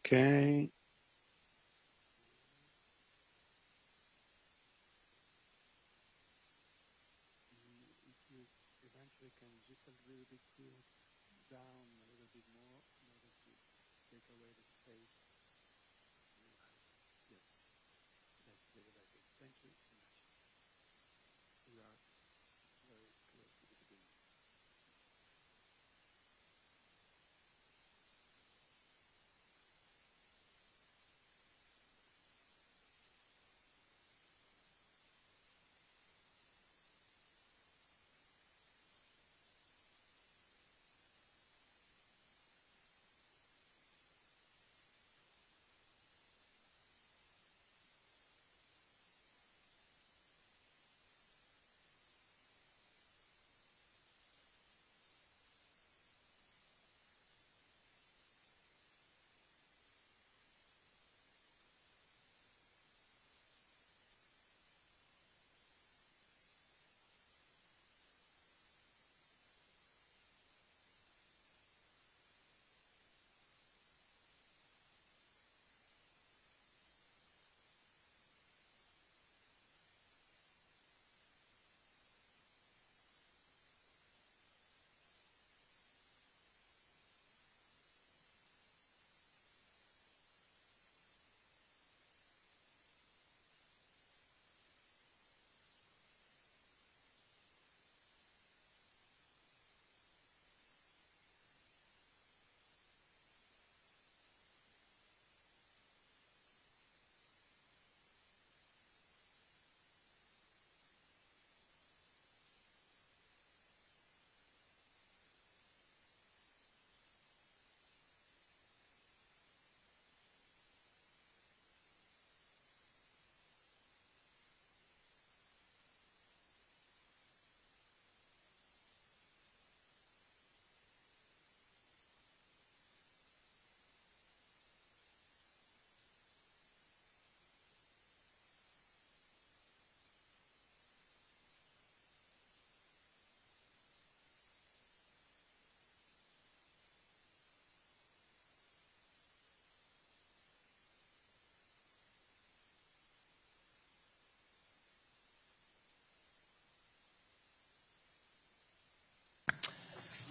Okay. If you eventually can just a little bit down a little bit more in order to take away the space. Yes, that's very, very good. Thank you so much. We are very close to the beginning.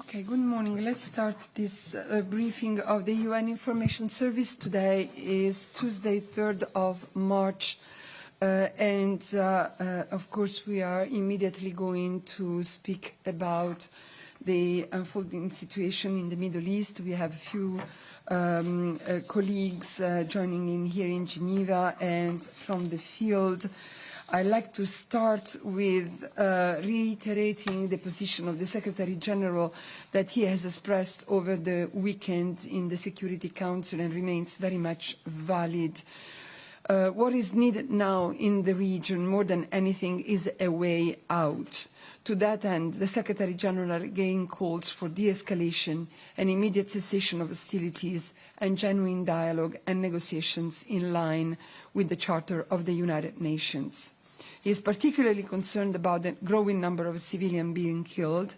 Okay, good morning. Let's start this briefing of the UN Information Service. Today is Tuesday, 3rd of March, and of course we are immediately going to speak about the unfolding situation in the Middle East. We have a few colleagues joining in here in Geneva and from the field. I'd like to start with reiterating the position of the Secretary General that he has expressed over the weekend in the Security Council and remains very much valid. What is needed now in the region more than anything is a way out. To that end, the Secretary General again calls for de-escalation and immediate cessation of hostilities and genuine dialogue and negotiations in line with the Charter of the United Nations. He is particularly concerned about the growing number of civilians being killed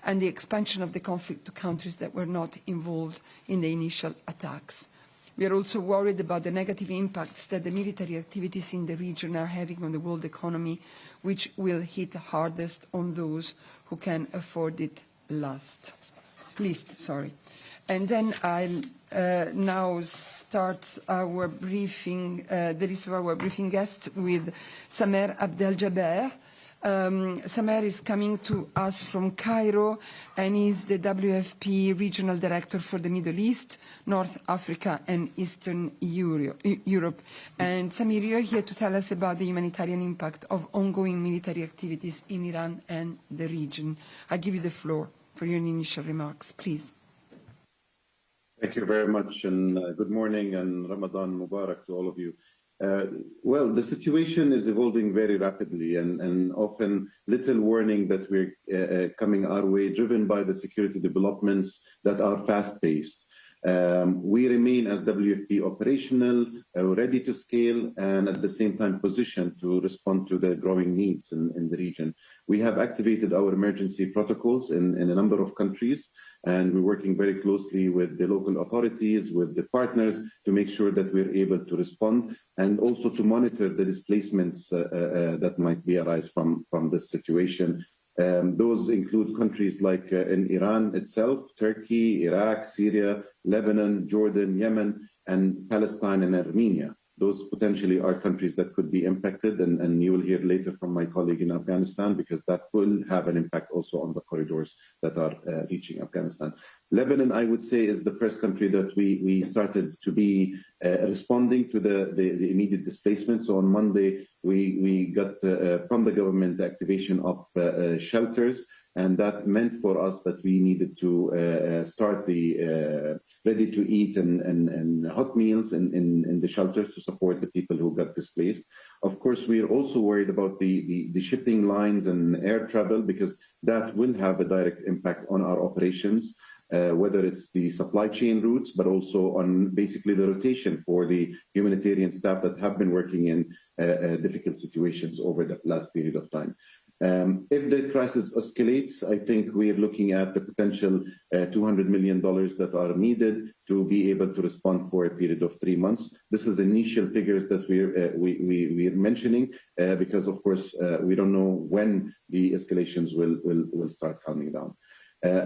and the expansion of the conflict to countries that were not involved in the initial attacks. We are also worried about the negative impacts that the military activities in the region are having on the world economy, which will hit hardest on those who can afford it least. And then I'll now start our briefing, the list of our briefing guests with Samer Abdel-Jabbar. Samer is coming to us from Cairo and is the WFP Regional Director for the Middle East, North Africa and Eastern Europe. And Samir, you're here to tell us about the humanitarian impact of ongoing military activities in Iran and the region. I give you the floor for your initial remarks, please. Thank you very much, and good morning and Ramadan Mubarak to all of you. Well, the situation is evolving very rapidly and often little warning that we're coming our way, driven by the security developments that are fast-paced. We remain as WFP operational, ready to scale, and at the same time positioned to respond to the growing needs in the region. We have activated our emergency protocols in a number of countries, and we're working very closely with the local authorities, with the partners, to make sure that we're able to respond and also to monitor the displacements that might be arise from this situation. Those include countries like in Iran itself, Turkey, Iraq, Syria, Lebanon, Jordan, Yemen, and Palestine and Armenia. Those potentially are countries that could be impacted, and you will hear later from my colleague in Afghanistan, because that will have an impact also on the corridors that are reaching Afghanistan. Lebanon, I would say, is the first country that we started to be responding to the immediate displacement. So on Monday, we got from the government the activation of shelters, and that meant for us that we needed to start the ready-to-eat and hot meals in the shelters to support the people who got displaced. Of course, we are also worried about the shipping lines and air travel, because that will have a direct impact on our operations, whether it's the supply chain routes, but also on basically the rotation for the humanitarian staff that have been working in difficult situations over the last period of time. If the crisis escalates, I think we are looking at the potential $200 million that are needed to be able to respond for a period of 3 months. This is initial figures that we're mentioning because, of course, we don't know when the escalations will start calming down.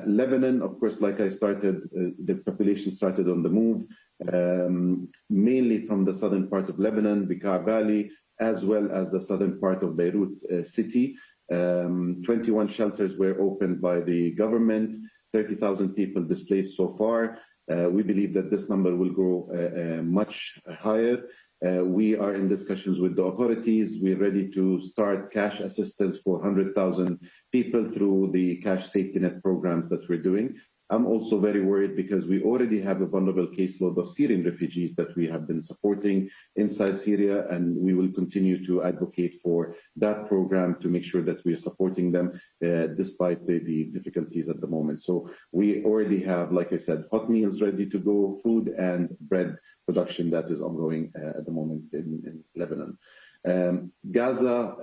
Lebanon, of course, like I started, the population started on the move, mainly from the southern part of Lebanon, Bekaa Valley, as well as the southern part of Beirut city. 21 shelters were opened by the government, 30,000 people displaced so far. We believe that this number will grow much higher. We are in discussions with the authorities. We're ready to start cash assistance for 100,000 people through the cash safety net programs that we're doing. I'm also very worried because we already have a vulnerable caseload of Syrian refugees that we have been supporting inside Syria, and we will continue to advocate for that program to make sure that we are supporting them despite the difficulties at the moment. So we already have, like I said, hot meals ready to go, food and bread production that is ongoing at the moment in Lebanon. Gaza,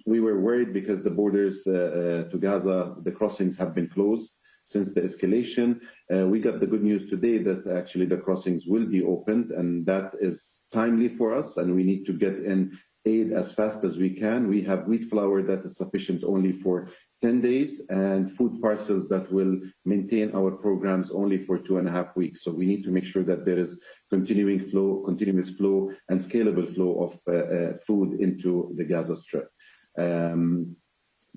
we were worried because the borders to Gaza, the crossings have been closed since the escalation. We got the good news today that actually the crossings will be opened, and that is timely for us, and we need to get in aid as fast as we can. We have wheat flour that is sufficient only for 10 days and food parcels that will maintain our programs only for 2.5 weeks. So we need to make sure that there is continuous flow and scalable flow of food into the Gaza Strip.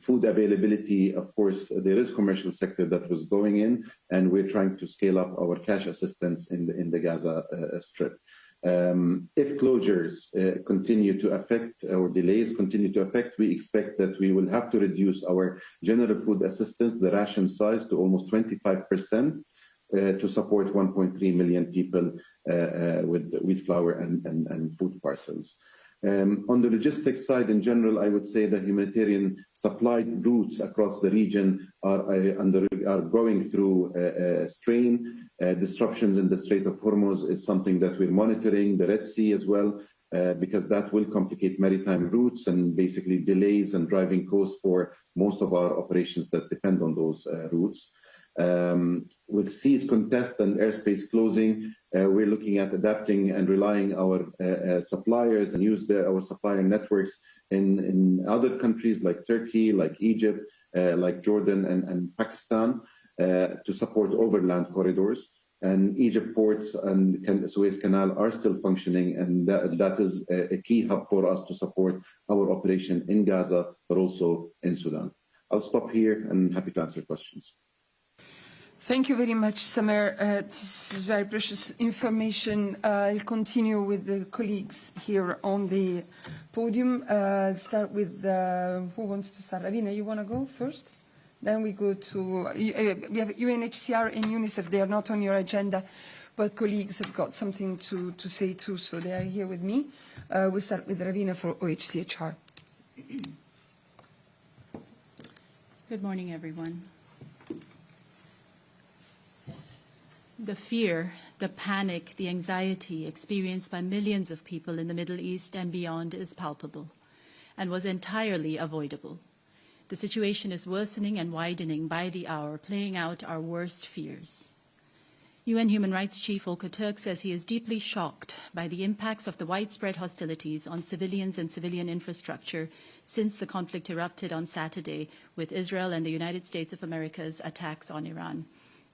Food availability, of course, there is commercial sector that was going in, and we're trying to scale up our cash assistance in the Gaza Strip. If closures continue to affect, or delays continue to affect, we expect that we will have to reduce our general food assistance, the ration size, to almost 25% to support 1.3 million people with wheat flour and food parcels. On the logistics side, in general, I would say the humanitarian supply routes across the region are going through strain. Disruptions in the Strait of Hormuz is something that we're monitoring, the Red Sea as well, because that will complicate maritime routes and basically delays and driving costs for most of our operations that depend on those routes. With seas contest and airspace closing, we're looking at adapting and relying our suppliers and use our supplier networks in other countries like Turkey, like Egypt, like Jordan and Pakistan to support overland corridors. And Egypt ports and the Suez Canal are still functioning, and that is a key hub for us to support our operation in Gaza, but also in Sudan. I'll stop here and happy to answer questions. Thank you very much, Samer. This is very precious information. I'll continue with the colleagues here on the podium. I'll start with, who wants to start? Ravina, you want to go first? Then we go to, we have UNHCR and UNICEF. They are not on your agenda, but colleagues have got something to say too, so they are here with me. We'll start with Ravina for OHCHR. Good morning, everyone. The fear, the panic, the anxiety experienced by millions of people in the Middle East and beyond is palpable and was entirely avoidable. The situation is worsening and widening by the hour, playing out our worst fears. UN Human Rights Chief Volker Turk says he is deeply shocked by the impacts of the widespread hostilities on civilians and civilian infrastructure since the conflict erupted on Saturday with Israel and the United States of America's attacks on Iran.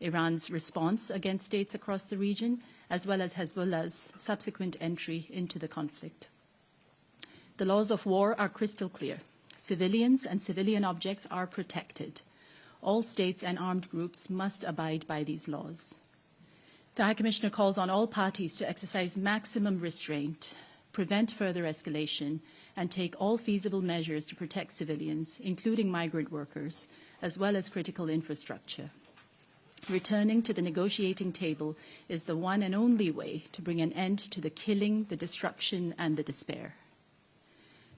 Iran's response against states across the region, as well as Hezbollah's subsequent entry into the conflict. The laws of war are crystal clear. Civilians and civilian objects are protected. All states and armed groups must abide by these laws. The High Commissioner calls on all parties to exercise maximum restraint, prevent further escalation, and take all feasible measures to protect civilians, including migrant workers, as well as critical infrastructure. Returning to the negotiating table is the one and only way to bring an end to the killing, the destruction, and the despair.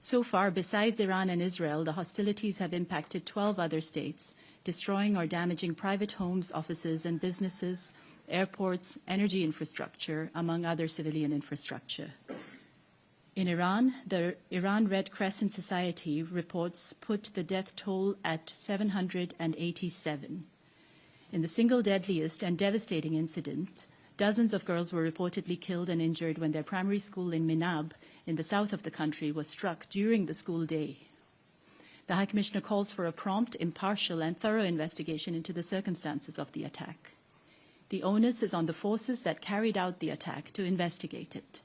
So far, besides Iran and Israel, the hostilities have impacted 12 other states, destroying or damaging private homes, offices, and businesses, airports, energy infrastructure, among other civilian infrastructure. In Iran, the Iran Red Crescent Society reports put the death toll at 787. In the single deadliest and devastating incident, dozens of girls were reportedly killed and injured when their primary school in Minab, in the south of the country, was struck during the school day. The High Commissioner calls for a prompt, impartial, and thorough investigation into the circumstances of the attack. The onus is on the forces that carried out the attack to investigate it.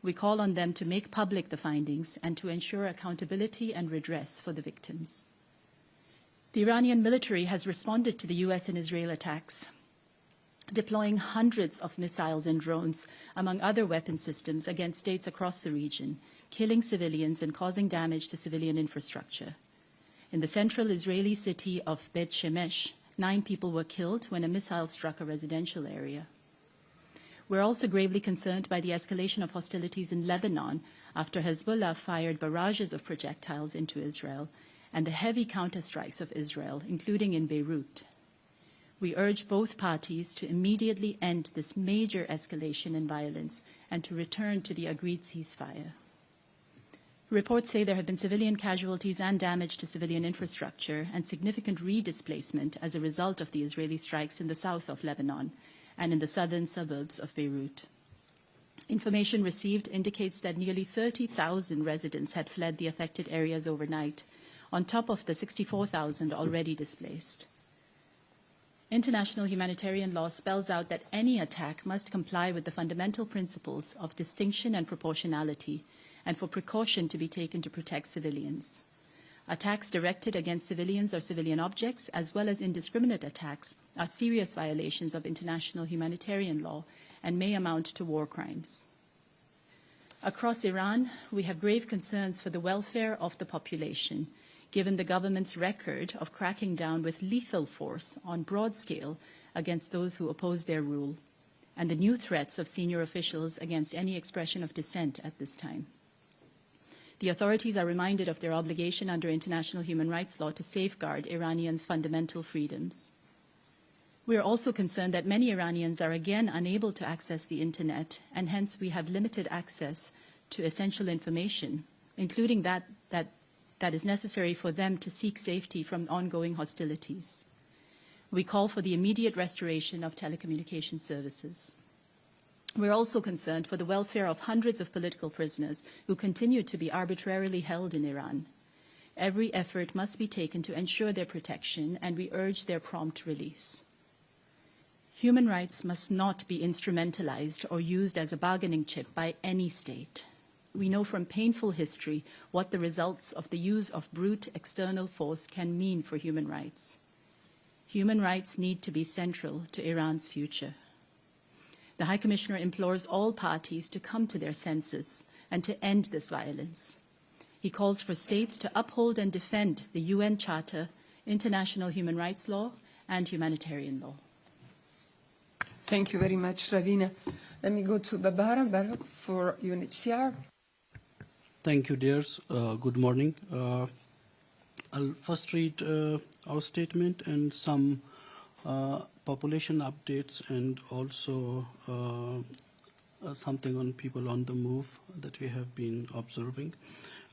We call on them to make public the findings and to ensure accountability and redress for the victims. The Iranian military has responded to the US and Israel attacks, deploying hundreds of missiles and drones, among other weapon systems, against states across the region, killing civilians and causing damage to civilian infrastructure. In the central Israeli city of Bet Shemesh, 9 people were killed when a missile struck a residential area. We're also gravely concerned by the escalation of hostilities in Lebanon after Hezbollah fired barrages of projectiles into Israel and the heavy counterstrikes of Israel, including in Beirut. We urge both parties to immediately end this major escalation in violence and to return to the agreed ceasefire. Reports say there have been civilian casualties and damage to civilian infrastructure and significant redisplacement as a result of the Israeli strikes in the south of Lebanon and in the southern suburbs of Beirut. Information received indicates that nearly 30,000 residents had fled the affected areas overnight, on top of the 64,000 already displaced. International humanitarian law spells out that any attack must comply with the fundamental principles of distinction and proportionality, and for precaution to be taken to protect civilians. Attacks directed against civilians or civilian objects, as well as indiscriminate attacks, are serious violations of international humanitarian law and may amount to war crimes. Across Iran, we have grave concerns for the welfare of the population, given the government's record of cracking down with lethal force on broad scale against those who oppose their rule, and the new threats of senior officials against any expression of dissent at this time. The authorities are reminded of their obligation under international human rights law to safeguard Iranians' fundamental freedoms. We are also concerned that many Iranians are again unable to access the internet, and hence we have limited access to essential information, including that is necessary for them to seek safety from ongoing hostilities. We call for the immediate restoration of telecommunication services. We're also concerned for the welfare of hundreds of political prisoners who continue to be arbitrarily held in Iran. Every effort must be taken to ensure their protection, and we urge their prompt release. Human rights must not be instrumentalized or used as a bargaining chip by any state. We know from painful history what the results of the use of brute external force can mean for human rights. Human rights need to be central to Iran's future. The High Commissioner implores all parties to come to their senses and to end this violence. He calls for states to uphold and defend the UN Charter, international human rights law, and humanitarian law. Thank you very much, Ravina. Let me go to Barbara for UNHCR. Thank you, dears. Good morning. I'll first read our statement and some population updates and also something on people on the move that we have been observing.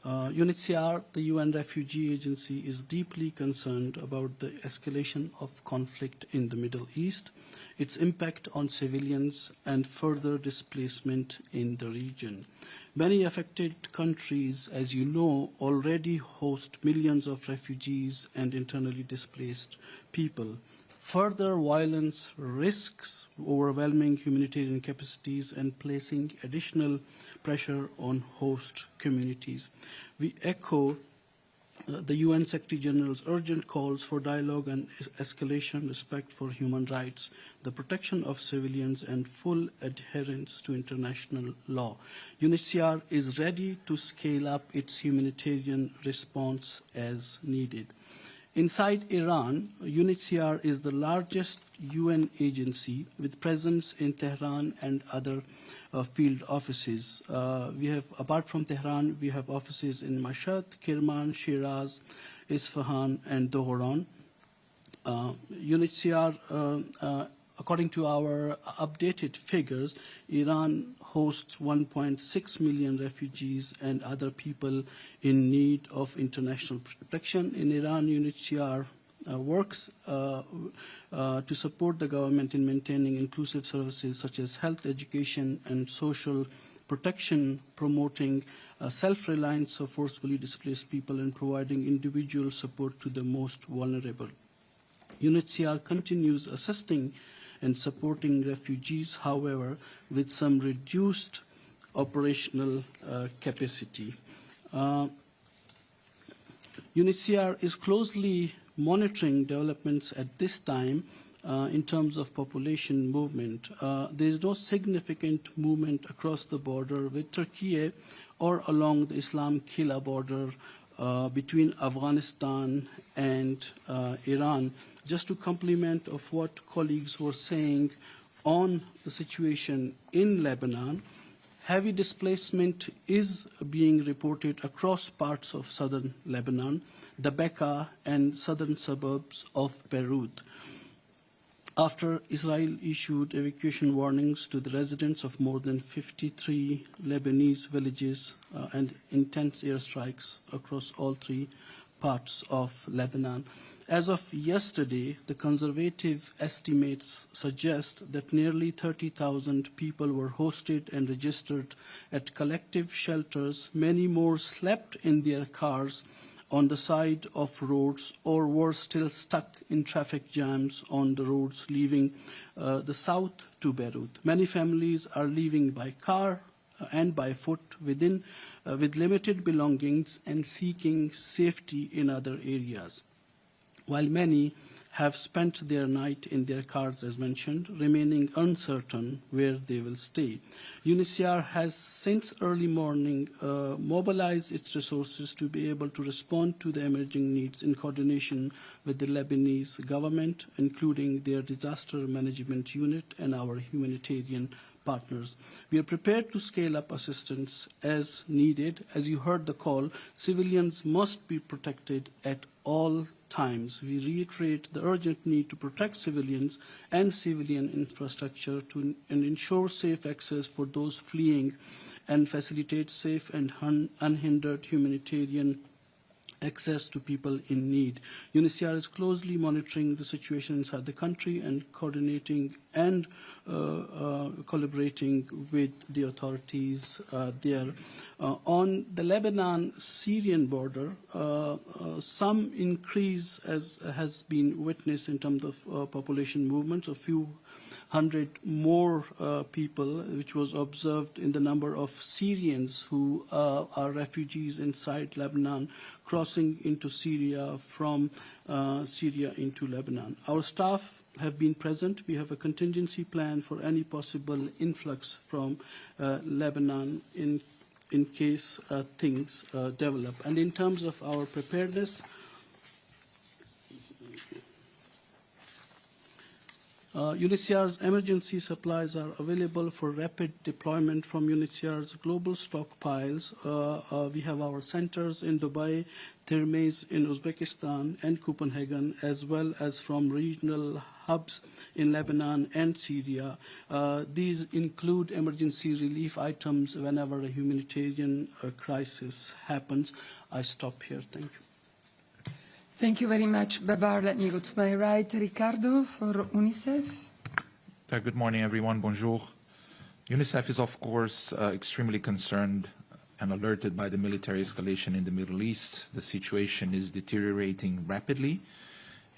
UNHCR, the UN Refugee Agency, is deeply concerned about the escalation of conflict in the Middle East, its impact on civilians, and further displacement in the region. Many affected countries, as you know, already host millions of refugees and internally displaced people. Further violence risks overwhelming humanitarian capacities and placing additional pressure on host communities. We echo the UN Secretary General's urgent calls for dialogue and escalation, respect for human rights, the protection of civilians, and full adherence to international law. UNHCR is ready to scale up its humanitarian response as needed. Inside Iran, UNHCR is the largest UN agency with presence in Tehran and other field offices. Apart from Tehran, we have offices in Mashhad, Kerman, Shiraz, Isfahan, and Dohran. UNHCR, according to our updated figures, Iran hosts 1.6 million refugees and other people in need of international protection. In Iran, UNHCR works to support the government in maintaining inclusive services such as health, education, and social protection, promoting self-reliance of forcibly displaced people, and providing individual support to the most vulnerable. UNHCR continues assisting and supporting refugees, however, with some reduced operational capacity. UNHCR is closely monitoring developments at this time in terms of population movement. There is no significant movement across the border with Turkey or along the Islam-Kila border between Afghanistan and Iran. Just to complement of what colleagues were saying on the situation in Lebanon, heavy displacement is being reported across parts of southern Lebanon, the Bekaa and southern suburbs of Beirut, after Israel issued evacuation warnings to the residents of more than 53 Lebanese villages and intense airstrikes across all three parts of Lebanon. As of yesterday, the conservative estimates suggest that nearly 30,000 people were hosted and registered at collective shelters. Many more slept in their cars on the side of roads or were still stuck in traffic jams on the roads leaving the south to Beirut. Many families are leaving by car and by foot with limited belongings and seeking safety in other areas, while many have spent their night in their cars, as mentioned, remaining uncertain where they will stay. UNHCR has, since early morning, mobilized its resources to be able to respond to the emerging needs in coordination with the Lebanese government, including their disaster management unit and our humanitarian partners. We are prepared to scale up assistance as needed. As you heard the call, civilians must be protected at all times. We reiterate the urgent need to protect civilians and civilian infrastructure and ensure safe access for those fleeing and facilitate safe and unhindered humanitarian access to people in need. UNHCR is closely monitoring the situation inside the country and coordinating and collaborating with the authorities there. On the Lebanon-Syrian border, some increase has been witnessed in terms of population movements. A few hundred more people, which was observed in the number of Syrians who are refugees inside Lebanon, crossing into Syria from Syria into Lebanon. Our staff have been present. We have a contingency plan for any possible influx from Lebanon in case things develop. And in terms of our preparedness, UNHCR's emergency supplies are available for rapid deployment from UNHCR's global stockpiles. We have our centers in Dubai, Termez in Uzbekistan, and Copenhagen, as well as from regional hubs in Lebanon and Syria. These include emergency relief items whenever a humanitarian crisis happens. I stop here. Thank you. Thank you very much, Babar. Let me go to my right. Ricardo for UNICEF. Good morning, everyone. Bonjour. UNICEF is, of course, extremely concerned and alerted by the military escalation in the Middle East. The situation is deteriorating rapidly,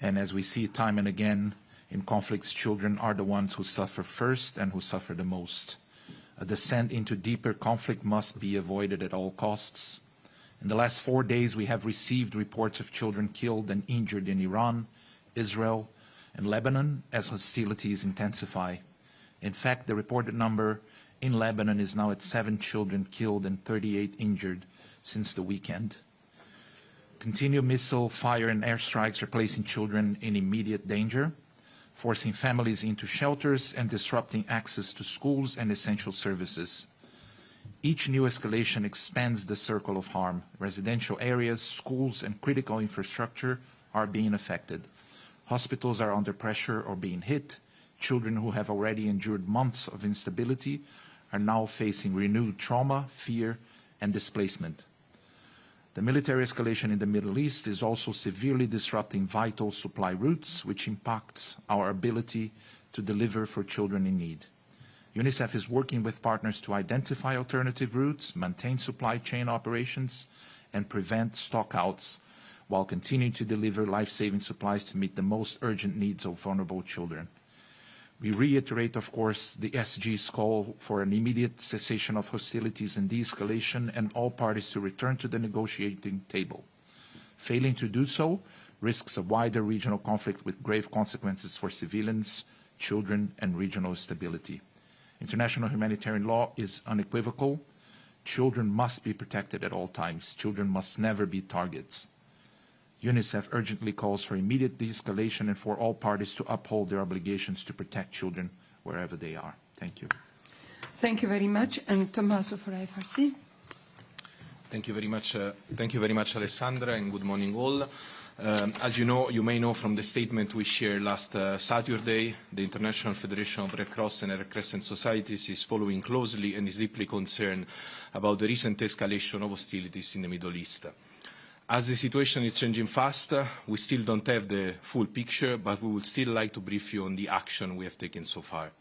and as we see time and again in conflicts, children are the ones who suffer first and who suffer the most. A descent into deeper conflict must be avoided at all costs. In the last 4 days, we have received reports of children killed and injured in Iran, Israel, and Lebanon as hostilities intensify. In fact, the reported number in Lebanon is now at 7 children killed and 38 injured since the weekend. Continued missile fire and airstrikes are placing children in immediate danger, forcing families into shelters and disrupting access to schools and essential services. Each new escalation expands the circle of harm. Residential areas, schools, and critical infrastructure are being affected. Hospitals are under pressure or being hit. Children who have already endured months of instability are now facing renewed trauma, fear, and displacement. The military escalation in the Middle East is also severely disrupting vital supply routes, which impacts our ability to deliver for children in need. UNICEF is working with partners to identify alternative routes, maintain supply chain operations, and prevent stockouts, while continuing to deliver life-saving supplies to meet the most urgent needs of vulnerable children. We reiterate, of course, the SG's call for an immediate cessation of hostilities and de-escalation, and all parties to return to the negotiating table. Failing to do so risks a wider regional conflict with grave consequences for civilians, children, and regional stability. International humanitarian law is unequivocal. Children must be protected at all times. Children must never be targets. UNICEF urgently calls for immediate de-escalation and for all parties to uphold their obligations to protect children wherever they are. Thank you. Thank you very much. And Tommaso for IFRC. Thank you very much, Alessandra, and good morning all. As you may know from the statement we shared last Saturday, the International Federation of Red Cross and Red Crescent Societies is following closely and is deeply concerned about the recent escalation of hostilities in the Middle East. As the situation is changing fast, we still don't have the full picture, but we would still like to brief you on the action we have taken so far.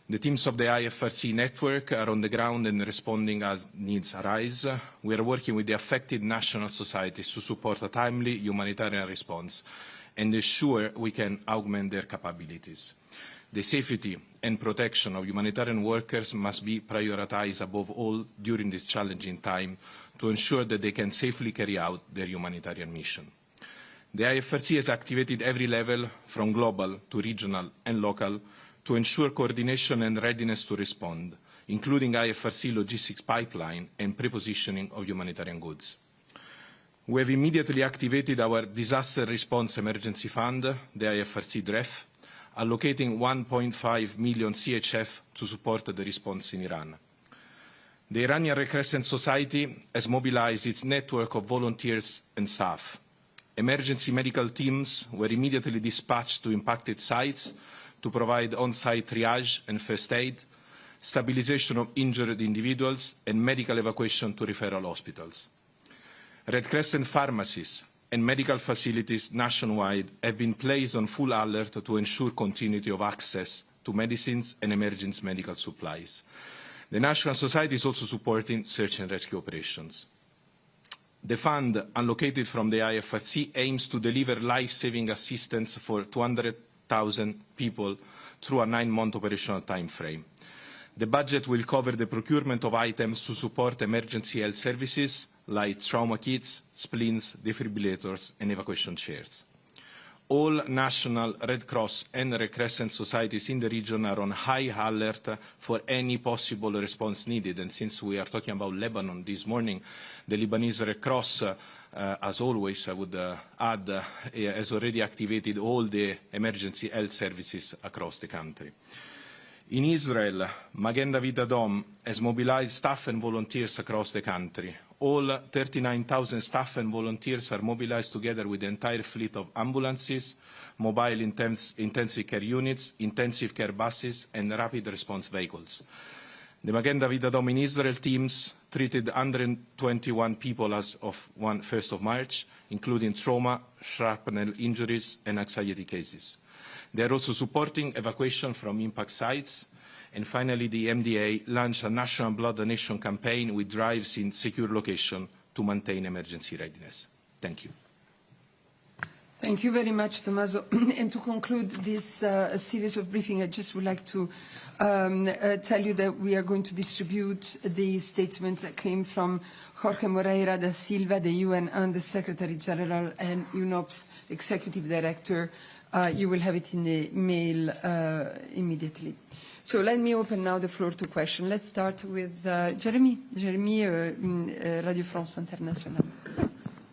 The teams of the IFRC network are on the ground and responding as needs arise. We are working with the affected national societies to support a timely humanitarian response and ensure we can augment their capabilities. The safety and protection of humanitarian workers must be prioritized above all during this challenging time to ensure that they can safely carry out their humanitarian mission. The IFRC has activated every level, from global to regional and local, to ensure coordination and readiness to respond, including IFRC logistics pipeline and prepositioning of humanitarian goods. We have immediately activated our Disaster Response Emergency Fund, the IFRC DREF, allocating 1.5 million CHF to support the response in Iran. The Iranian Red Crescent Society has mobilized its network of volunteers and staff. Emergency medical teams were immediately dispatched to impacted sites to provide on-site triage and first aid, stabilization of injured individuals, and medical evacuation to referral hospitals. Red Crescent pharmacies and medical facilities nationwide have been placed on full alert to ensure continuity of access to medicines and emergency medical supplies. The National Society is also supporting search and rescue operations. The fund allocated from the IFRC aims to deliver life-saving assistance for 200,000 people through a 9-month operational time frame. The budget will cover the procurement of items to support emergency health services like trauma kits, splints, defibrillators, and evacuation chairs. All national Red Cross and Red Crescent societies in the region are on high alert for any possible response needed. And since we are talking about Lebanon this morning, the Lebanese Red Cross as always, I would add, has already activated all the emergency health services across the country. In Israel, Magen David Adom has mobilized staff and volunteers across the country. All 39,000 staff and volunteers are mobilized together with the entire fleet of ambulances, mobile intensive care units, intensive care buses, and rapid response vehicles. The Magen David Adom in Israel teams treated 121 people as of 1st of March, including trauma, shrapnel injuries, and anxiety cases. They are also supporting evacuation from impact sites. And finally, the MDA launched a national blood donation campaign with drives in secure locations to maintain emergency readiness. Thank you. Thank you very much, Tommaso. And to conclude this series of briefing, I just would like to tell you that we are going to distribute the statements that came from Jorge Moreira da Silva, the UN Under Secretary General, and UNOPS Executive Director. You will have it in the mail immediately. So let me open now the floor to questions. Let's start with Jeremy. Jeremy, Radio France Internationale.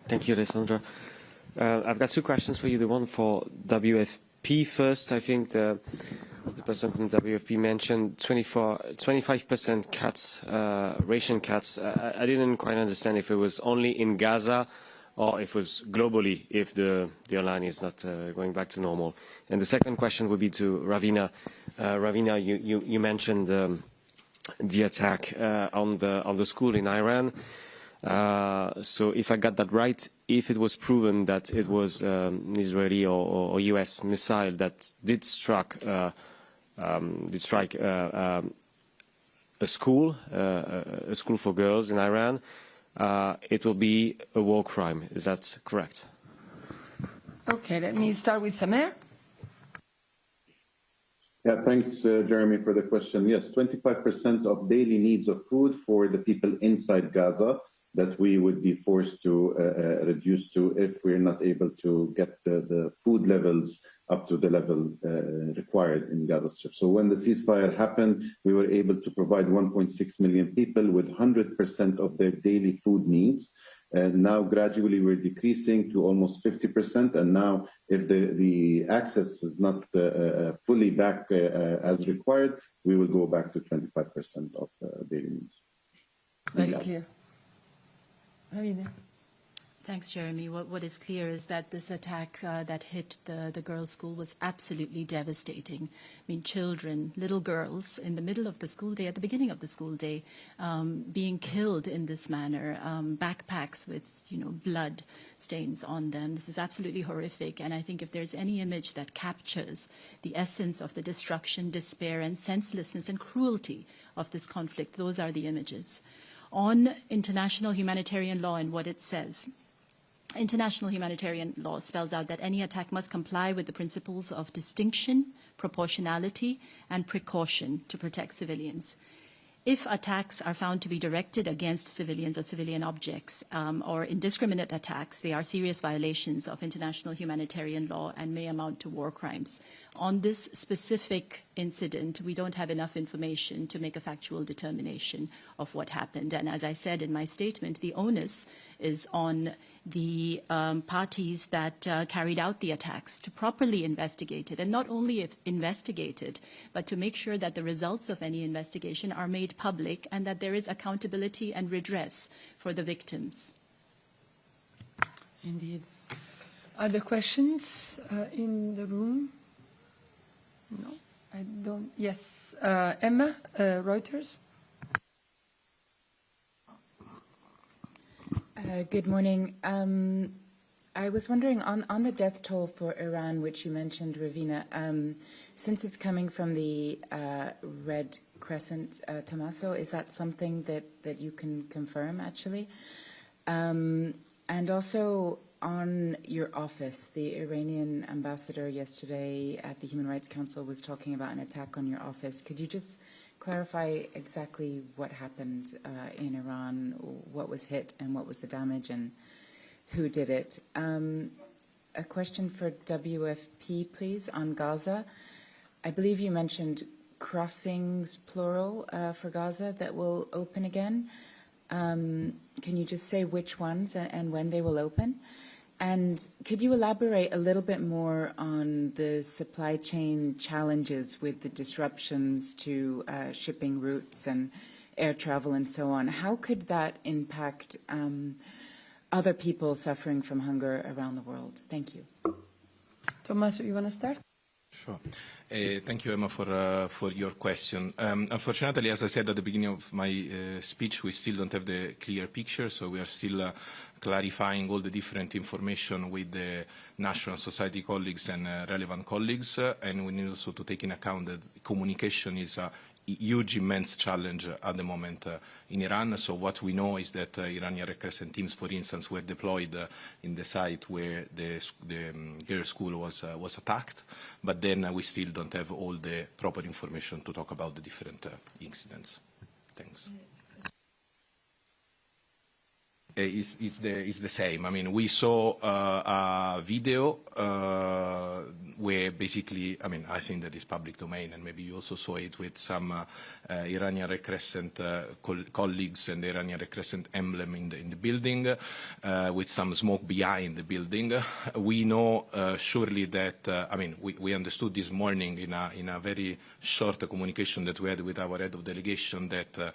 Thank you, Alessandra. I've got two questions for you. The one for WFP first. I think the person from WFP mentioned 25% cuts, ration cuts. I didn't quite understand if it was only in Gaza or if it was globally, if the airline is not going back to normal. And the second question would be to Ravina. Ravina, you mentioned the attack on the school in Iran. So if I got that right, if it was proven that it was an Israeli or US missile that did strike a school for girls in Iran, it will be a war crime. Is that correct? Okay, let me start with Samer. Yeah, thanks, Jeremy, for the question. Yes, 25% of daily needs of food for the people inside Gaza that we would be forced to reduce to if we're not able to get the food levels up to the level required in Gaza Strip. So when the ceasefire happened, we were able to provide 1.6 million people with 100% of their daily food needs. And now gradually we're decreasing to almost 50%. And now if the access is not fully back as required, we will go back to 25% of daily needs. Very clear. Thanks, Jeremy. What is clear is that this attack that hit the girls' school was absolutely devastating. I mean, children, little girls, in the middle of the school day, at the beginning of the school day, being killed in this manner, backpacks with, blood stains on them. This is absolutely horrific. And I think if there's any image that captures the essence of the destruction, despair, and senselessness and cruelty of this conflict, those are the images. On international humanitarian law and what it says, international humanitarian law spells out that any attack must comply with the principles of distinction, proportionality, and precaution to protect civilians. If attacks are found to be directed against civilians or civilian objects or indiscriminate attacks, they are serious violations of international humanitarian law and may amount to war crimes. On this specific incident, we don't have enough information to make a factual determination of what happened. And as I said in my statement, the onus is on the parties that carried out the attacks to properly investigate it, and not only investigate it, but to make sure that the results of any investigation are made public and that there is accountability and redress for the victims. Indeed. Other questions in the room? No, I don't. Yes, Emma, Reuters. Good morning. I was wondering on the death toll for Iran, which you mentioned, Ravina, since it's coming from the Red Crescent, Tommaso, is that something that you can confirm, actually? And also on your office, the Iranian ambassador yesterday at the Human Rights Council was talking about an attack on your office. Could you just clarify exactly what happened in Iran, what was hit and what was the damage and who did it? A question for WFP, please, on Gaza. I believe you mentioned crossings, plural, for Gaza that will open again. Can you just say which ones and when they will open? And could you elaborate a little bit more on the supply chain challenges with the disruptions to shipping routes and air travel and so on? How could that impact other people suffering from hunger around the world? Thank you. Tommaso, you want to start? Sure. Thank you, Emma, for your question. Unfortunately, as I said at the beginning of my speech, we still don't have the clear picture, so we are still clarifying all the different information with the national society colleagues and relevant colleagues, and we need also to take in account that communication is a huge, immense challenge at the moment in Iran. So what we know is that Iranian Red Crescent teams, for instance, were deployed in the site where the girls' school was attacked, but then we still don't have all the proper information to talk about the different incidents. Thanks. It's the same. I mean, we saw a video where basically, I mean, I think that is public domain, and maybe you also saw it with some Iranian Red Crescent colleagues and the Iranian Red Crescent emblem in the building, with some smoke behind the building. We know surely that, I mean, we understood this morning in a very short communication that we had with our head of delegation that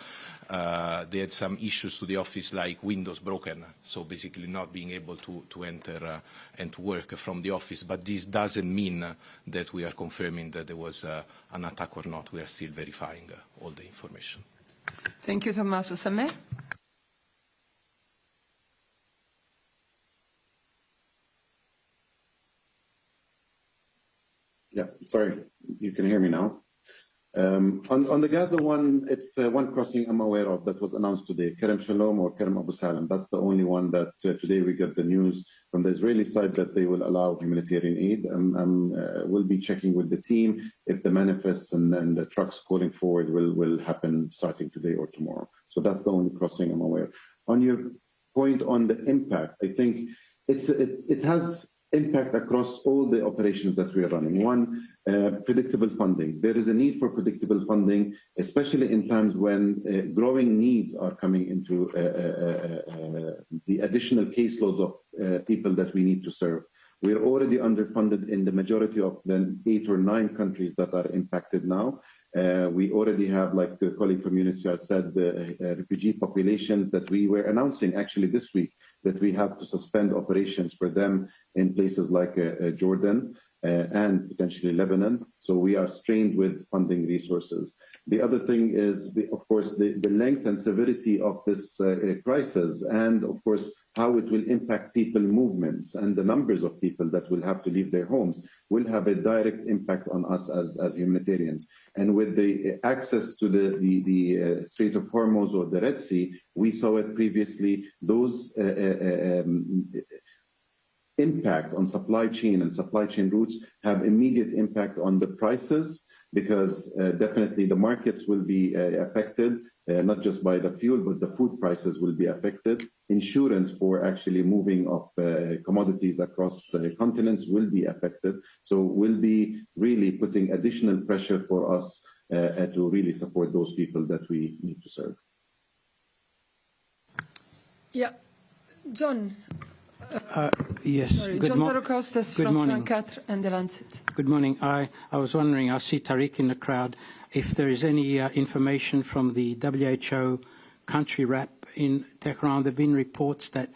they had some issues to the office, like windows broken, so basically not being able to enter and to work from the office. But this doesn't mean that we are confirming that there was an attack or not. We are still verifying all the information. Thank you, Tommaso. Sameh? Yeah, sorry, you can hear me now. On the Gaza one, it's one crossing I'm aware of that was announced today, Kerem Shalom or Kerem Abu Salam. That's the only one that today we get the news from the Israeli side that they will allow humanitarian aid. We'll be checking with the team if the manifests and the trucks calling forward will happen starting today or tomorrow. So that's the only crossing I'm aware. On your point on the impact, I think it has impact across all the operations that we are running. One, predictable funding. There is a need for predictable funding, especially in times when growing needs are coming into the additional caseloads of people that we need to serve. We are already underfunded in the majority of the 8 or 9 countries that are impacted now. We already have, like the colleague from UNHCR said, the refugee populations that we were announcing actually this week, that we have to suspend operations for them in places like Jordan and potentially Lebanon. So we are strained with funding resources. The other thing is, of course, the length and severity of this crisis, and of course, how it will impact people movements and the numbers of people that will have to leave their homes will have a direct impact on us as humanitarians. And with the access to the Strait of Hormuz or the Red Sea, we saw it previously, those impact on supply chain and supply chain routes have immediate impact on the prices, because definitely the markets will be affected, not just by the fuel, but the food prices will be affected. Insurance for actually moving of commodities across continents will be affected. So we'll be really putting additional pressure for us to really support those people that we need to serve. Yeah. John. Yes. Sorry, John Zarokostas from morning. 24 and The Lancet. Good morning. I was wondering, I see Tariq in the crowd, if there is any information from the WHO country rep in Tehran. There have been reports that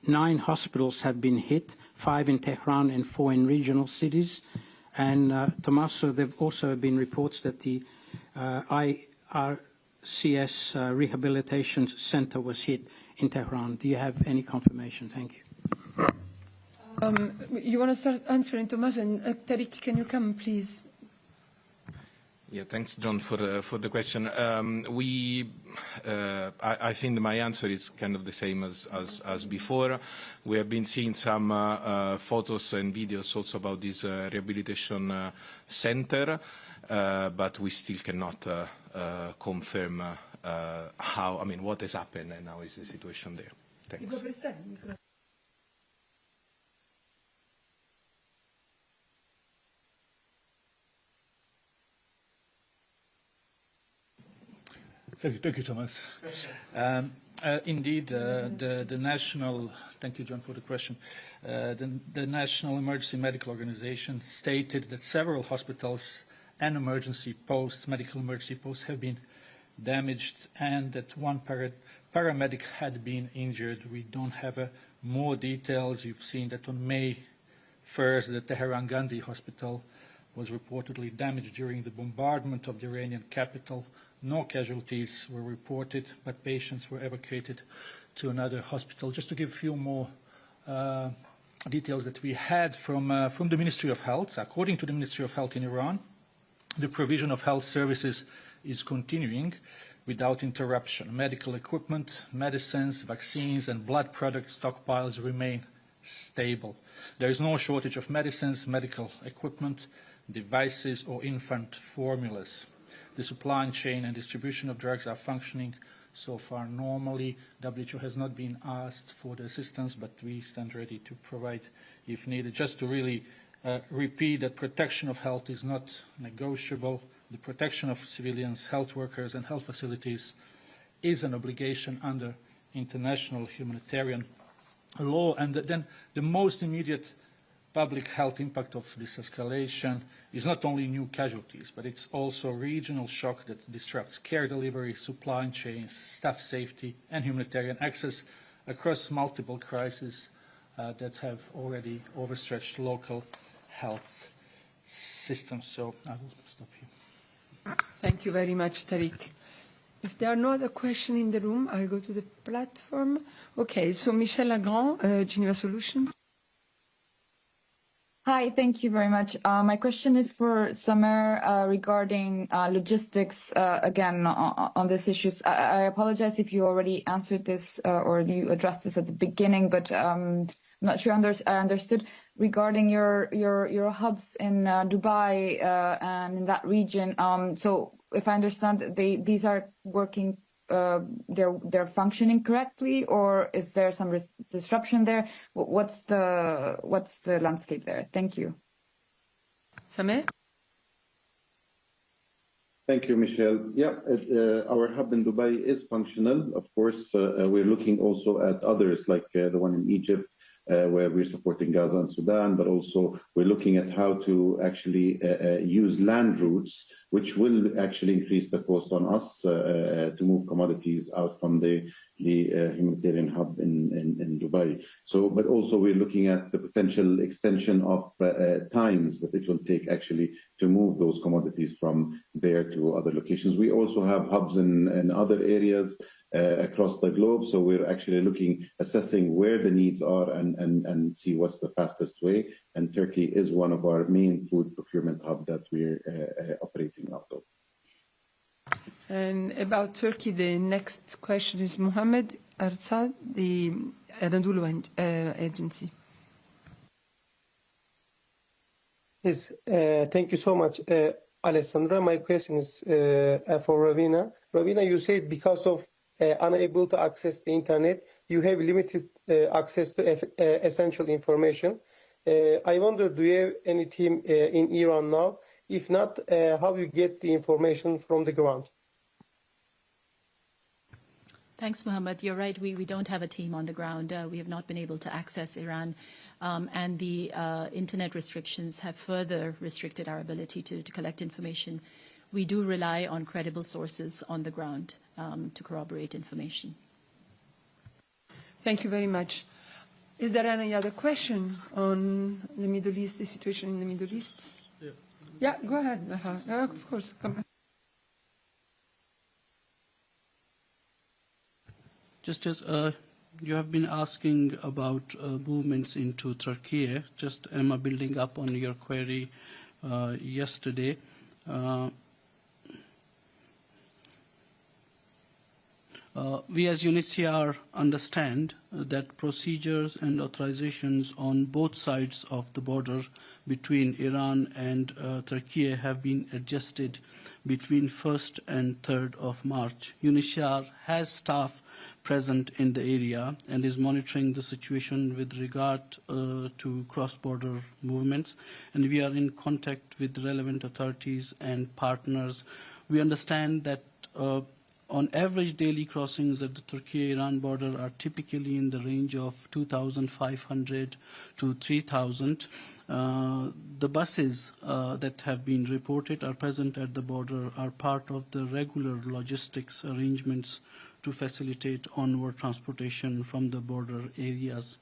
9 hospitals have been hit, 5 in Tehran and 4 in regional cities. And Tommaso, there have also been reports that the IRCS Rehabilitation Center was hit in Tehran. Do you have any confirmation? Thank you. You want to start answering, Tommaso? And Tariq, can you come, please? Yeah, thanks, John, for the question. I think my answer is kind of the same as before. We have been seeing some photos and videos also about this rehabilitation center, but we still cannot confirm what has happened and how is the situation there. Thanks. Thank you, Thomas. Indeed, the national, thank you, John, for the question. The National Emergency Medical Organization stated that several hospitals and emergency posts, medical emergency posts, have been damaged and that one paramedic had been injured. We don't have more details. You've seen that on May 1st, the Tehran Gandhi Hospital was reportedly damaged during the bombardment of the Iranian capital. No casualties were reported, but patients were evacuated to another hospital. Just to give a few more details that we had from the Ministry of Health. According to the Ministry of Health in Iran, the provision of health services is continuing without interruption. Medical equipment, medicines, vaccines, and blood product stockpiles remain stable. There is no shortage of medicines, medical equipment, devices, or infant formulas. The supply chain and distribution of drugs are functioning so far normally. WHO has not been asked for the assistance, but we stand ready to provide if needed. Just to really repeat that protection of health is not negotiable. The protection of civilians, health workers, and health facilities is an obligation under international humanitarian law. And then the most immediate public health impact of this escalation is not only new casualties, but it's also regional shock that disrupts care delivery, supply chains, staff safety, and humanitarian access across multiple crises that have already overstretched local health systems. So I will stop here. Thank you very much, Tariq. If there are no other questions in the room, I go to the platform. Okay, so Michel Legrand, Geneva Solutions. Hi, thank you very much. My question is for Samer regarding logistics, again, on this issue. I apologize if you already answered this or you addressed this at the beginning, but I'm not sure I understood regarding your hubs in Dubai and in that region. So if I understand, these are working, they're functioning correctly, or is there some disruption there? What's the landscape there? Thank you. Samer? Thank you, Michelle. Yeah, our hub in Dubai is functional. Of course, we're looking also at others like the one in Egypt, where we're supporting Gaza and Sudan, but also we're looking at how to actually use land routes, which will actually increase the cost on us to move commodities out from the humanitarian hub in Dubai. So, but also we're looking at the potential extension of times that it will take actually to move those commodities from there to other locations. We also have hubs in other areas across the globe. So we're actually assessing where the needs are and see what's the fastest way. And Turkey is one of our main food procurement hubs that we're operating out of. And about Turkey, the next question is Mohammed Arsad, the Anadolu Agency. Yes, thank you so much, Alessandra. My question is for Ravina. Ravina, you said because of unable to access the internet, you have limited access to essential information. I wonder, do you have any team in Iran now? If not, how you get the information from the ground? Thanks, Mohammed. You're right. We don't have a team on the ground. We have not been able to access Iran. And the internet restrictions have further restricted our ability to collect information. We do rely on credible sources on the ground to corroborate information. Thank you very much. Is there any other question on the Middle East, the situation in the Middle East? Yeah, go ahead. Of course. Come back. Just as you have been asking about movements into Turkey, just Emma, building up on your query yesterday. We as UNHCR understand that procedures and authorizations on both sides of the border between Iran and Turkey have been adjusted between 1st and 3rd of March. UNHCR has staff present in the area and is monitoring the situation with regard to cross-border movements, and we are in contact with relevant authorities and partners. We understand that on average, daily crossings at the Turkey-Iran border are typically in the range of 2,500 to 3,000. The buses that have been reported are present at the border are part of the regular logistics arrangements to facilitate onward transportation from the border areas.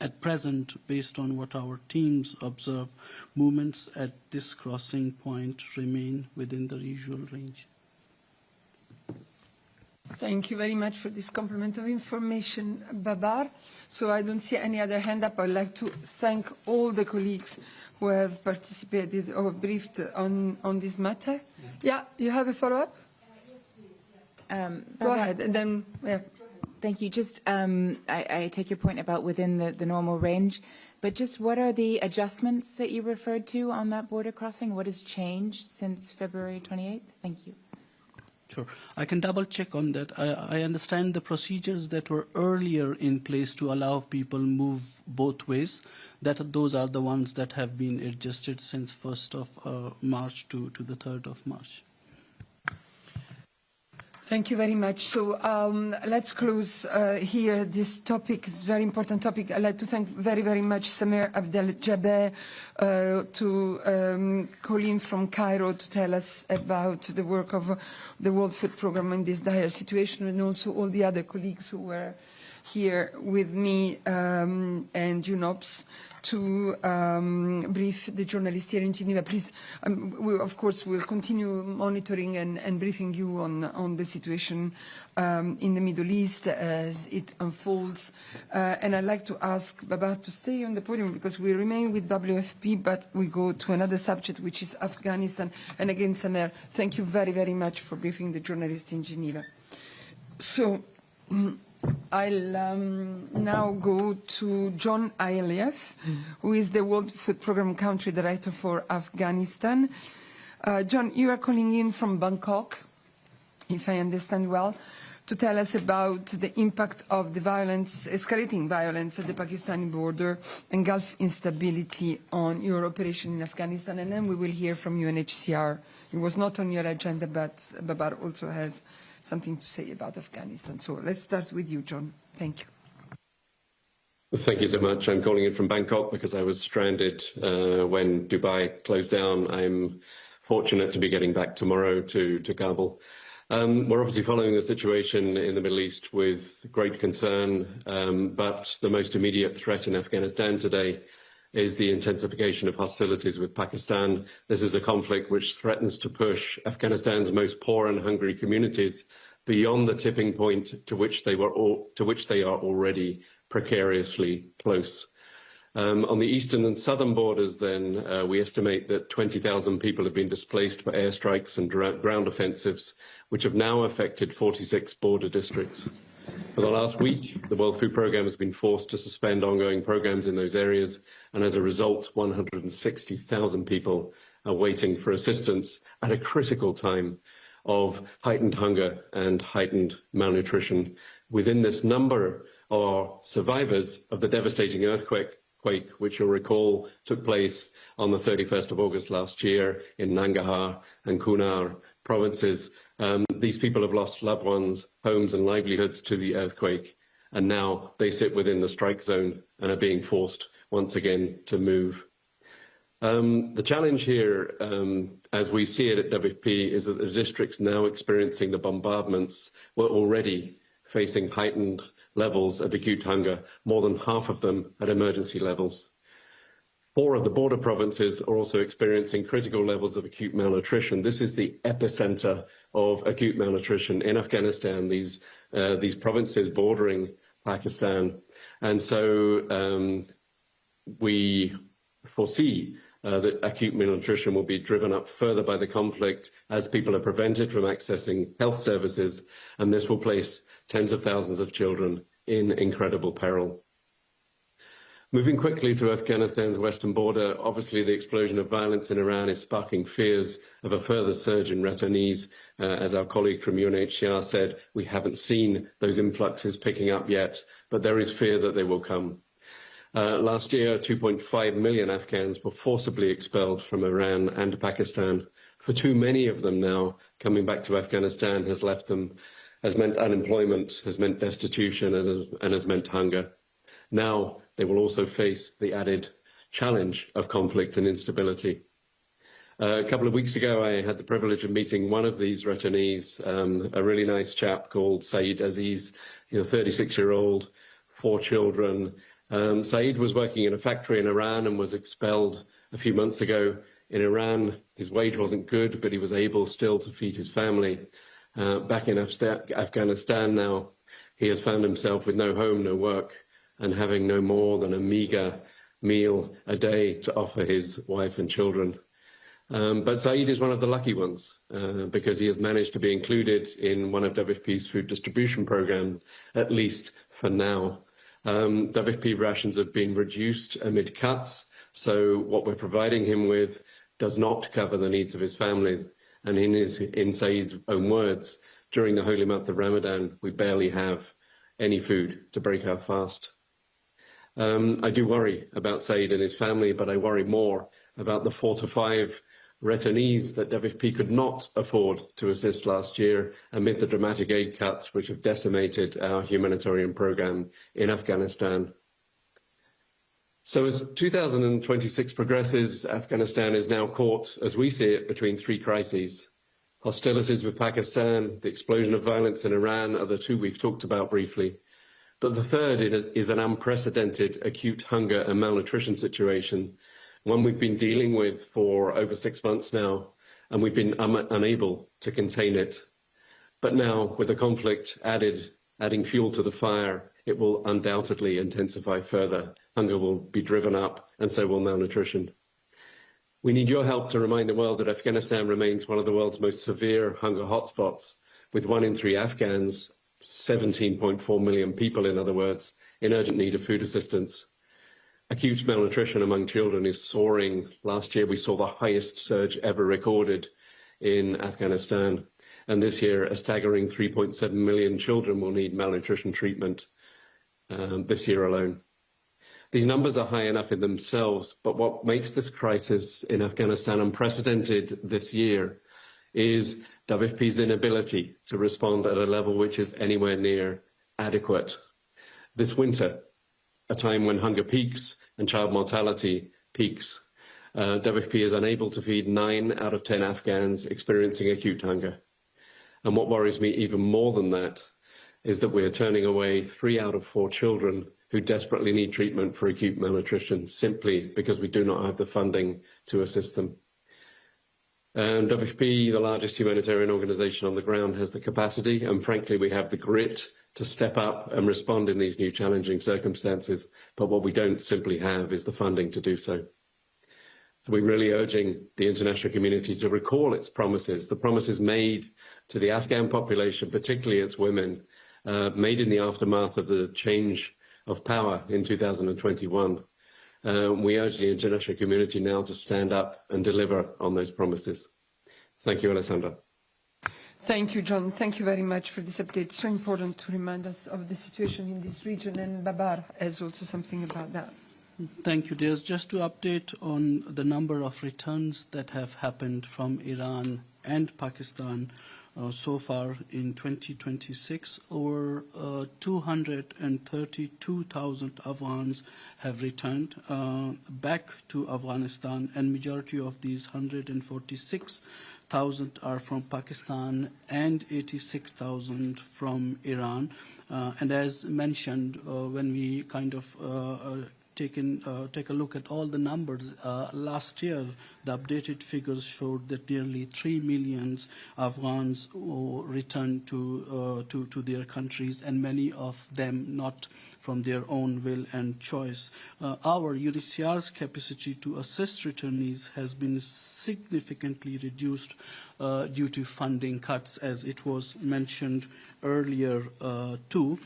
At present, based on what our teams observe, movements at this crossing point remain within the usual range. Thank you very much for this complement of information, Babar. So I don't see any other hand up. I'd like to thank all the colleagues who have participated or briefed on this matter. Yeah, you have a follow-up? Go ahead, and then, yeah. Thank you. Just, I take your point about within the normal range, but just what are the adjustments that you referred to on that border crossing? What has changed since February 28th? Thank you. Sure. I can double check on that. I understand the procedures that were earlier in place to allow people move both ways, those are the ones that have been adjusted since 1st of March to the 3rd of March. Thank you very much. So let's close here. This topic is a very important topic. I'd like to thank very, very much Samer Abdel-Jabbar, to Colleen from Cairo to tell us about the work of the World Food Programme in this dire situation, and also all the other colleagues who were here with me and UNOPS to brief the journalists here in Geneva. Please, we, of course, will continue monitoring and briefing you on the situation in the Middle East as it unfolds. And I'd like to ask Babar to stay on the podium because we remain with WFP, but we go to another subject, which is Afghanistan. And again, Samer, thank you very, very much for briefing the journalists in Geneva. So, I'll now go to John Ailiev, who is the World Food Programme Country Director for Afghanistan. John, you are calling in from Bangkok, if I understand well, to tell us about the impact of the violence, escalating violence at the Pakistani border and Gulf instability on your operation in Afghanistan. And then we will hear from UNHCR. It was not on your agenda, but Babar also has something to say about Afghanistan. So let's start with you, John. Thank you. Thank you so much. I'm calling in from Bangkok because I was stranded when Dubai closed down. I'm fortunate to be getting back tomorrow to Kabul. We're obviously following the situation in the Middle East with great concern, but the most immediate threat in Afghanistan today is the intensification of hostilities with Pakistan. This is a conflict which threatens to push Afghanistan's most poor and hungry communities beyond the tipping point to which they are already precariously close. On the eastern and southern borders, then, we estimate that 20,000 people have been displaced by airstrikes and ground offensives, which have now affected 46 border districts. For the last week, the World Food Programme has been forced to suspend ongoing programmes in those areas, and as a result, 160,000 people are waiting for assistance at a critical time of heightened hunger and heightened malnutrition. Within this number are survivors of the devastating earthquake, which you'll recall took place on the 31st of August last year in Nangarhar and Kunar provinces. These people have lost loved ones, homes and livelihoods to the earthquake, and now they sit within the strike zone and are being forced once again to move. The challenge here, as we see it at WFP, is that the districts now experiencing the bombardments were already facing heightened levels of acute hunger, more than half of them at emergency levels. 4 of the border provinces are also experiencing critical levels of acute malnutrition. This is the epicenter of acute malnutrition in Afghanistan, these provinces bordering Pakistan. And so we foresee that acute malnutrition will be driven up further by the conflict as people are prevented from accessing health services, and this will place tens of thousands of children in incredible peril. Moving quickly to Afghanistan's western border, obviously the explosion of violence in Iran is sparking fears of a further surge in returnees. As our colleague from UNHCR said, we haven't seen those influxes picking up yet, but there is fear that they will come. Last year, 2.5 million Afghans were forcibly expelled from Iran and Pakistan. For too many of them now, coming back to Afghanistan has left them, has meant unemployment, has meant destitution, and has meant hunger. Now they will also face the added challenge of conflict and instability. A couple of weeks ago, I had the privilege of meeting one of these returnees, a really nice chap called Saeed Aziz, 36-year-old, 4 children. Saeed was working in a factory in Iran and was expelled a few months ago. In Iran, his wage wasn't good, but he was able still to feed his family. Back in Afghanistan now, he has found himself with no home, no work, and having no more than a meager meal a day to offer his wife and children. But Saeed is one of the lucky ones because he has managed to be included in one of WFP's food distribution programs, at least for now. WFP rations have been reduced amid cuts, so what we're providing him with does not cover the needs of his family. And in Saeed's own words, during the holy month of Ramadan, we barely have any food to break our fast. I do worry about Saeed and his family, but I worry more about the 4 to 5 returnees that WFP could not afford to assist last year amid the dramatic aid cuts which have decimated our humanitarian program in Afghanistan. So as 2026 progresses, Afghanistan is now caught, as we see it, between 3 crises. Hostilities with Pakistan, the explosion of violence in Iran are the 2 we've talked about briefly. But the third is an unprecedented acute hunger and malnutrition situation, one we've been dealing with for over 6 months now, and we've been unable to contain it. But now, with the conflict adding fuel to the fire, it will undoubtedly intensify further. Hunger will be driven up, and so will malnutrition. We need your help to remind the world that Afghanistan remains one of the world's most severe hunger hotspots, with 1 in 3 Afghans, 17.4 million people, in other words, in urgent need of food assistance. Acute malnutrition among children is soaring. Last year, we saw the highest surge ever recorded in Afghanistan. And this year, a staggering 3.7 million children will need malnutrition treatment this year alone. These numbers are high enough in themselves, but what makes this crisis in Afghanistan unprecedented this year is WFP's inability to respond at a level which is anywhere near adequate. This winter, a time when hunger peaks and child mortality peaks, WFP is unable to feed 9 out of 10 Afghans experiencing acute hunger. And what worries me even more than that is that we are turning away 3 out of 4 children who desperately need treatment for acute malnutrition simply because we do not have the funding to assist them. And WFP, the largest humanitarian organisation on the ground, has the capacity and frankly we have the grit to step up and respond in these new challenging circumstances, but what we don't simply have is the funding to do so. So we're really urging the international community to recall its promises, the promises made to the Afghan population, particularly its women, made in the aftermath of the change of power in 2021. We urge the international community now to stand up and deliver on those promises. Thank you, Alessandra. Thank you, John. Thank you very much for this update. It's so important to remind us of the situation in this region, and Babar has also something about that. Thank you, Diaz. Just to update on the number of returns that have happened from Iran and Pakistan so far in 2026, over 232,000 Afghans have returned back to Afghanistan, and majority of these 146,000 are from Pakistan and 86,000 from Iran. And as mentioned, when we kind of take a look at all the numbers, last year the updated figures showed that nearly 3 million Afghans returned to their countries, and many of them not from their own will and choice. Our UNHCR's capacity to assist returnees has been significantly reduced due to funding cuts, as it was mentioned earlier too.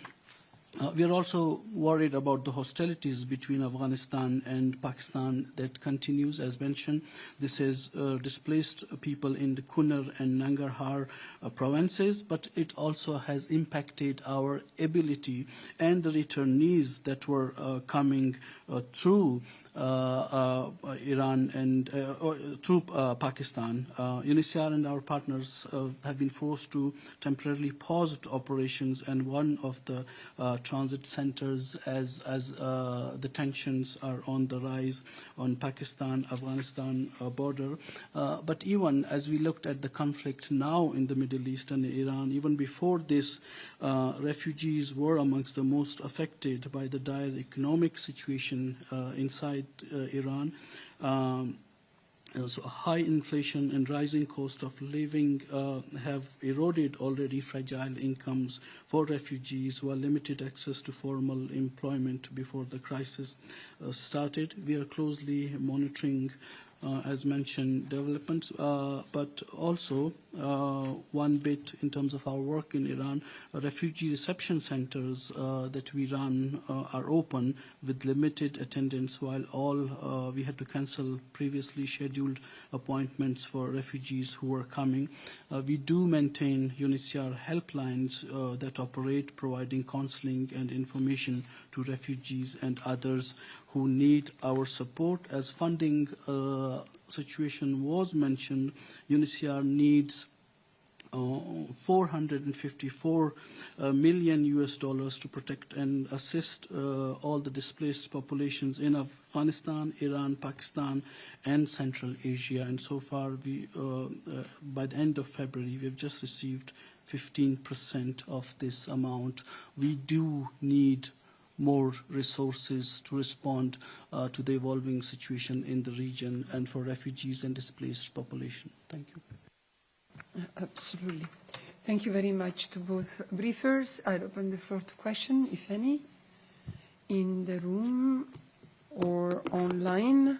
We are also worried about the hostilities between Afghanistan and Pakistan that continues, as mentioned. This has displaced people in the Kunar and Nangarhar provinces, but it also has impacted our ability and the returnees that were coming through Iran and through Pakistan. UNHCR and our partners have been forced to temporarily pause operations, and one of the transit centers as the tensions are on the rise on Pakistan-Afghanistan border. But even as we looked at the conflict now in the Middle East and Iran, even before this, refugees were amongst the most affected by the dire economic situation inside Iran. So high inflation and rising cost of living have eroded already fragile incomes for refugees, while limited access to formal employment before the crisis started. We are closely monitoring, as mentioned, developments, but also one bit in terms of our work in Iran, refugee reception centers that we run are open with limited attendance, while all we had to cancel previously scheduled appointments for refugees who were coming. We do maintain UNHCR helplines that operate, providing counseling and information to refugees and others who need our support. As funding situation was mentioned, UNHCR needs $454 million to protect and assist all the displaced populations in Afghanistan, Iran, Pakistan, and Central Asia. And so far, we, by the end of February, we've just received 15% of this amount. We do need more resources to respond to the evolving situation in the region and for refugees and displaced population. Thank you. Absolutely. Thank you very much to both briefers. I'll open the floor to question, if any, in the room or online.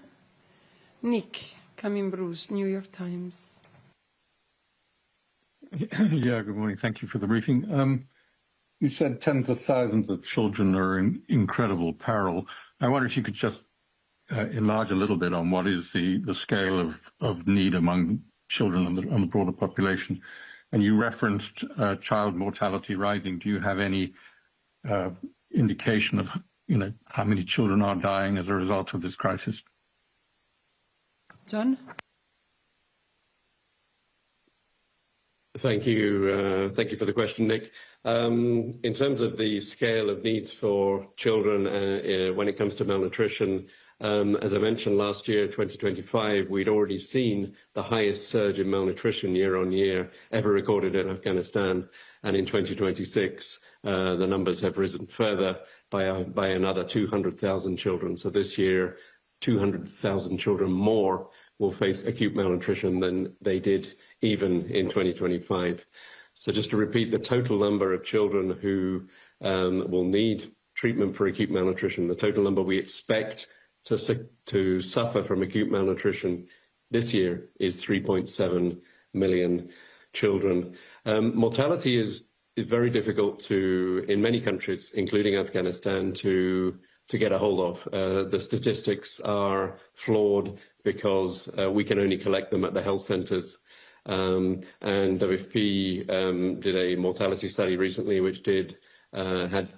Nick Cumming-Bruce, New York Times. Yeah, good morning. Thank you for the briefing. You said tens of thousands of children are in incredible peril. I wonder if you could just enlarge a little bit on what is the scale of need among children and the broader population. And you referenced child mortality rising. Do you have any indication of how many children are dying as a result of this crisis? John? Thank you. Thank you for the question, Nick. In terms of the scale of needs for children when it comes to malnutrition, as I mentioned last year, 2025, we'd already seen the highest surge in malnutrition year on year ever recorded in Afghanistan. And in 2026, the numbers have risen further by another 200,000 children. So this year, 200,000 children more will face acute malnutrition than they did even in 2025. So just to repeat, the total number of children who will need treatment for acute malnutrition, the total number we expect to suffer from acute malnutrition this year is 3.7 million children. Mortality is very difficult in many countries, including Afghanistan, to get a hold of. The statistics are flawed because we can only collect them at the health centres. And WFP did a mortality study recently, which had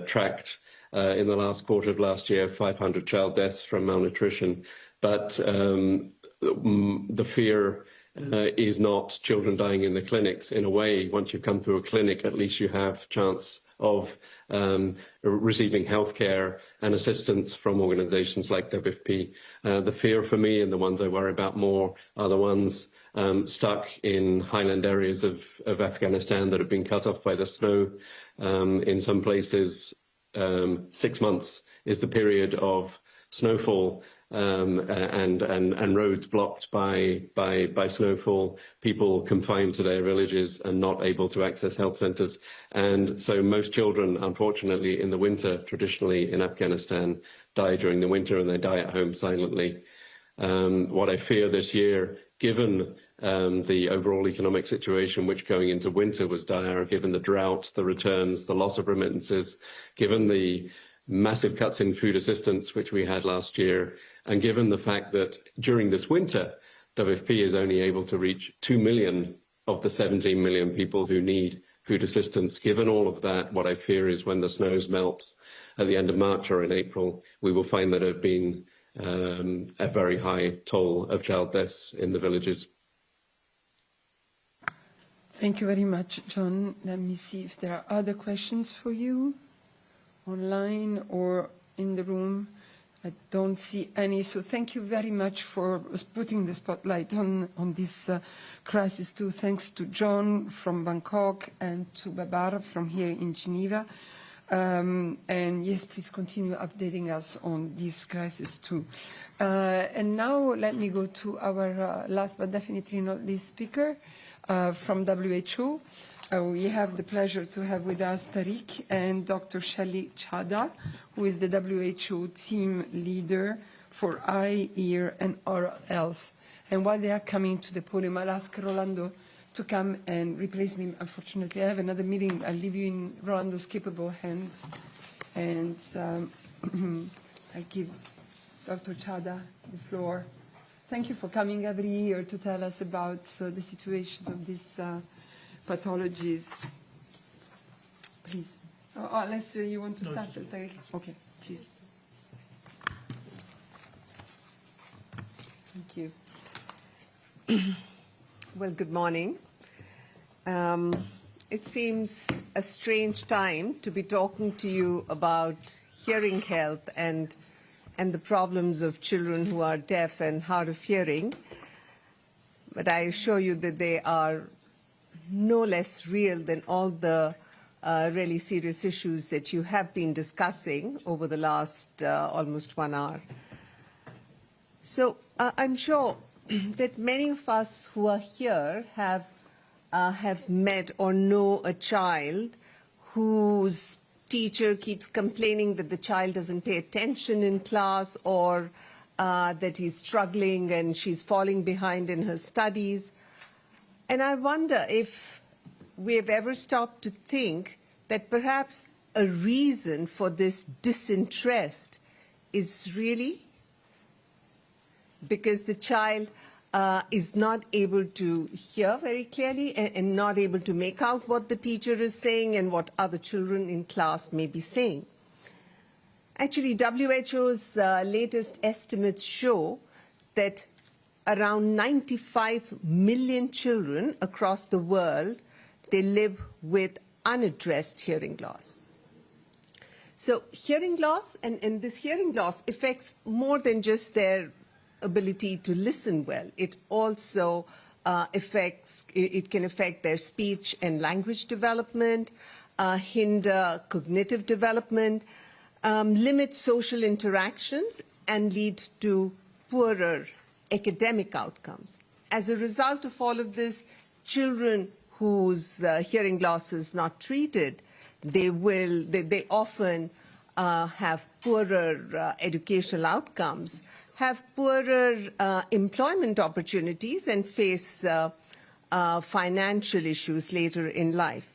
tracked in the last quarter of last year 500 child deaths from malnutrition. But the fear is not children dying in the clinics. In a way, once you come to a clinic, at least you have chance of receiving healthcare and assistance from organisations like WFP. The fear for me, and the ones I worry about more, are the ones stuck in highland areas of Afghanistan that have been cut off by the snow. In some places, 6 months is the period of snowfall, and roads blocked by snowfall, people confined to their villages and not able to access health centres. And so most children, unfortunately, in the winter, traditionally in Afghanistan, die during the winter, and they die at home silently. What I fear this year, given the overall economic situation, which going into winter was dire, given the drought, the returns, the loss of remittances, given the massive cuts in food assistance, which we had last year, and given the fact that during this winter, WFP is only able to reach 2 million of the 17 million people who need food assistance. Given all of that, what I fear is when the snows melt at the end of March or in April, we will find that there have been a very high toll of child deaths in the villages. Thank you very much, John. Let me see if there are other questions for you online or in the room. I don't see any, so thank you very much for putting the spotlight on this crisis too. Thanks to John from Bangkok and to Babar from here in Geneva. And yes, please continue updating us on this crisis too. And now let me go to our last but definitely not least speaker from WHO. We have the pleasure to have with us Tariq and Dr. Shelly Chada, who is the WHO team leader for eye, ear, and oral health. And while they are coming to the podium, I'll ask Rolando to come and replace me. Unfortunately, I have another meeting. I'll leave you in Rolando's capable hands. And I give Dr. Chada the floor. Thank you for coming every year to tell us about the situation of these pathologies. Please. Unless you want to start. Okay, please. Thank you. Well, good morning. It seems a strange time to be talking to you about hearing health and the problems of children who are deaf and hard of hearing. But I assure you that they are no less real than all the really serious issues that you have been discussing over the last almost 1 hour. So I'm sure that many of us who are here have met or know a child whose teacher keeps complaining that the child doesn't pay attention in class, or that he's struggling and she's falling behind in her studies. And I wonder if we have ever stopped to think that perhaps a reason for this disinterest is really because the child is not able to hear very clearly and not able to make out what the teacher is saying and what other children in class may be saying. Actually, WHO's latest estimates show that around 95 million children across the world, they live with unaddressed hearing loss. So hearing loss, and this hearing loss affects more than just their ability to listen well. It also it can affect their speech and language development, hinder cognitive development, limit social interactions, and lead to poorer academic outcomes. As a result of all of this, children whose hearing loss is not treated, they often have poorer educational outcomes, have poorer employment opportunities, and face financial issues later in life.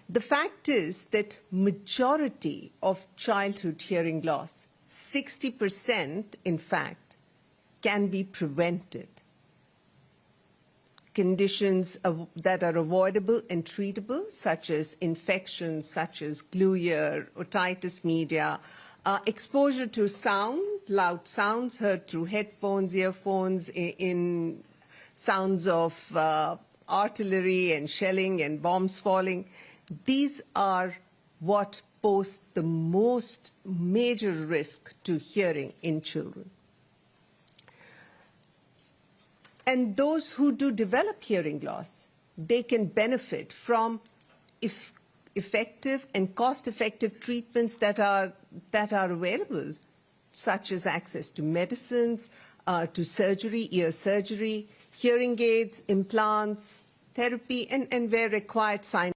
The fact is that majority of childhood hearing loss, 60% in fact, can be prevented. Conditions that are avoidable and treatable, such as infections such as glue ear, otitis media, exposure to sound, loud sounds heard through headphones, earphones, in sounds of artillery and shelling and bombs falling. These are what pose the most major risk to hearing in children. And those who do develop hearing loss, they can benefit from effective and cost-effective treatments that are available, such as access to medicines, to surgery, ear surgery, hearing aids, implants, therapy, and where required, sign